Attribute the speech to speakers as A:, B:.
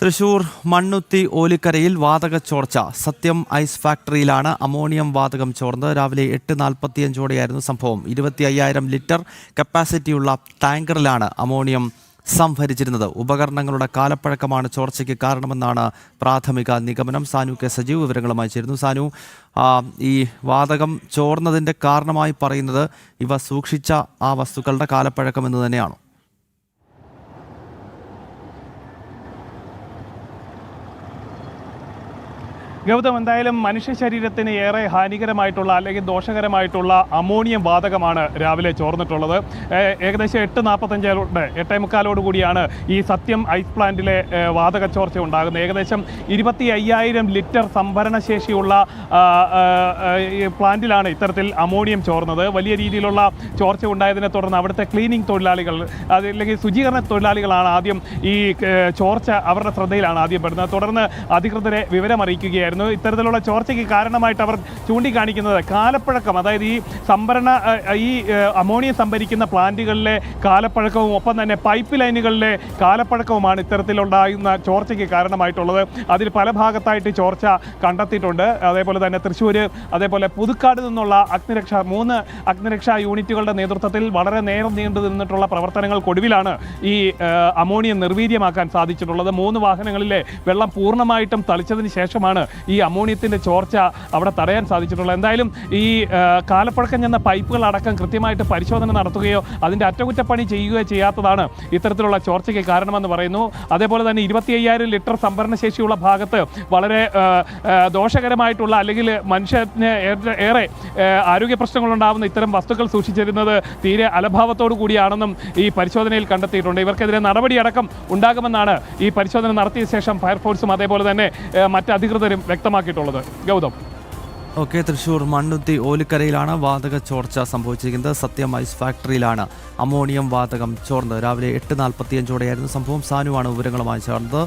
A: തൃശൂർ മണ്ണുത്തി ഓലിക്കരയിൽ വാതക ചോർച്ച. സത്യം ഐസ് ഫാക്ടറിയിലാണ് അമോണിയം വാതകം ചോർന്നത്. രാവിലെ 8:45ഓടെയായിരുന്നു സംഭവം. 25,000 ലിറ്റർ കപ്പാസിറ്റിയുള്ള ടാങ്കറിലാണ് അമോണിയം സംഭരിച്ചിരുന്നത്. ഉപകരണങ്ങളുടെ കാലപ്പഴക്കമാണ് ചോർച്ചയ്ക്ക് കാരണമെന്നാണ് പ്രാഥമിക നിഗമനം. സാനു കെ സജീവ് വിവരങ്ങളുമായി ചേരുന്നു. സാനു, ഈ വാതകം ചോർന്നതിൻ്റെ കാരണമായി പറയുന്നത് ഇവ സൂക്ഷിച്ച ആ വസ്തുക്കളുടെ കാലപ്പഴക്കം എന്ന് തന്നെയാണോ?
B: ഗൗതം, എന്തായാലും മനുഷ്യ ശരീരത്തിന് ഏറെ ഹാനികരമായിട്ടുള്ള അല്ലെങ്കിൽ ദോഷകരമായിട്ടുള്ള അമോണിയം വാതകമാണ് രാവിലെ ചോർന്നിട്ടുള്ളത്. ഏകദേശം 8:45 8:45 ഈ സത്യം ഐസ് പ്ലാന്റിലെ വാതക ചോർച്ച ഉണ്ടാകുന്നത്. ഏകദേശം 25,000 ലിറ്റർ സംഭരണശേഷിയുള്ള പ്ലാന്റിലാണ് ഇത്തരത്തിൽ അമോണിയം ചോർന്നത്. വലിയ രീതിയിലുള്ള ചോർച്ച ഉണ്ടായതിനെ തുടർന്ന് അവിടുത്തെ ക്ലീനിങ് തൊഴിലാളികൾ അല്ലെങ്കിൽ ശുചീകരണ തൊഴിലാളികളാണ് ആദ്യം ഈ ചോർച്ച അവരുടെ ശ്രദ്ധയിലാണ് ആദ്യം പെടുന്നത്. തുടർന്ന് അധികൃതരെ വിവരമറിയിക്കുകയായിരുന്നു. ഇത്തരത്തിലുള്ള ചോർച്ചയ്ക്ക് കാരണമായിട്ട് അവർ ചൂണ്ടിക്കാണിക്കുന്നത് കാലപ്പഴക്കം, അതായത് ഈ അമോണിയം സംഭരിക്കുന്ന പ്ലാന്റുകളിലെ കാലപ്പഴക്കവും ഒപ്പം തന്നെ പൈപ്പ് ലൈനുകളിലെ കാലപ്പഴക്കവുമാണ് ഇത്തരത്തിലുണ്ടാകുന്ന ചോർച്ചയ്ക്ക് കാരണമായിട്ടുള്ളത്. അതിൽ പല ഭാഗത്തായിട്ട് ചോർച്ച കണ്ടെത്തിയിട്ടുണ്ട്. അതേപോലെ തന്നെ തൃശ്ശൂർ, അതേപോലെ പുതുക്കാട് നിന്നുള്ള 3 അഗ്നിരക്ഷാ യൂണിറ്റുകളുടെ നേതൃത്വത്തിൽ വളരെ നേരം നീണ്ടു നിന്നിട്ടുള്ള പ്രവർത്തനങ്ങൾക്കൊടുവിലാണ് ഈ അമോണിയം നിർവീര്യമാക്കാൻ സാധിച്ചിട്ടുള്ളത്. 3 വാഹനങ്ങളിലെ വെള്ളം പൂർണ്ണമായിട്ടും തളിച്ചതിന് ശേഷമാണ് ഈ അമോണിയത്തിൻ്റെ ചോർച്ച അവിടെ തടയാൻ സാധിച്ചിട്ടുള്ളത്. എന്തായാലും ഈ കാലപ്പഴക്കം ചെന്ന പൈപ്പുകളടക്കം കൃത്യമായിട്ട് പരിശോധന നടത്തുകയോ അതിൻ്റെ അറ്റകുറ്റപ്പണി ചെയ്യുകയോ ചെയ്യാത്തതാണ് ഇത്തരത്തിലുള്ള ചോർച്ചയ്ക്ക് കാരണമെന്ന് പറയുന്നു. അതേപോലെ തന്നെ 25,000 ലിറ്റർ സംഭരണശേഷിയുള്ള ഭാഗത്ത് വളരെ ദോഷകരമായിട്ടുള്ള അല്ലെങ്കിൽ മനുഷ്യന് ഏറെ ആരോഗ്യ പ്രശ്നങ്ങളുണ്ടാകുന്ന ഇത്തരം വസ്തുക്കൾ സൂക്ഷിച്ചിരുന്നത് തീരെ അലംഭാവത്തോടു കൂടിയാണെന്നും ഈ പരിശോധനയിൽ കണ്ടെത്തിയിട്ടുണ്ട്. ഇവർക്കെതിരെ നടപടിയടക്കം ഉണ്ടാകുമെന്നാണ് ഈ പരിശോധന നടത്തിയ ശേഷം ഫയർഫോഴ്സും അതേപോലെ തന്നെ മറ്റ് അധികൃതരും വ്യക്തമാക്കിയിട്ടുള്ളത്. ഗൗതം.
A: ഓക്കെ, തൃശൂർ മണ്ണുത്തി ഓലിക്കരയിലാണ് വാതക ചോർച്ച സംഭവിച്ചിരിക്കുന്നത്. സത്യം ഐസ് ഫാക്ടറിയിലാണ് അമോണിയം വാതകം ചോർന്നത്. രാവിലെ 8:45ഓടെയായിരുന്നു സംഭവം. സാനുവാണ് വിവരങ്ങളുമായി ചേർന്നത്.